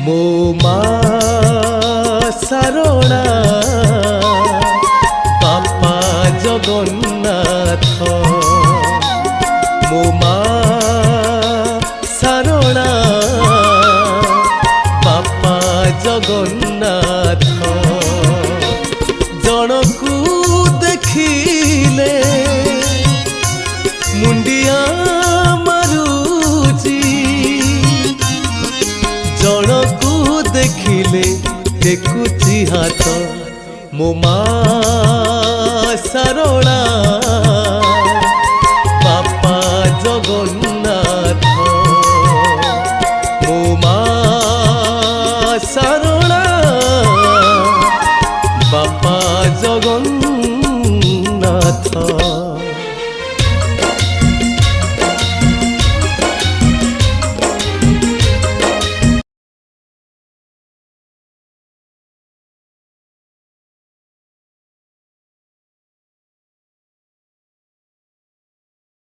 ମୋ ମା ଶାରଳା ବାପା ଜଗନ୍ନାଥ। ମୋ ମା ଶାରଳା ବାପା ଜଗନ୍ନାଥ। ଜଣକୁ ଦେଖିଲେ ମୁଣ୍ଡିଆ ମାରୁଛି, ଜଣକୁ ଦେଖିଲେ ଟେକୁଛି ହାତ। ମୋ ମା ଶାରଳା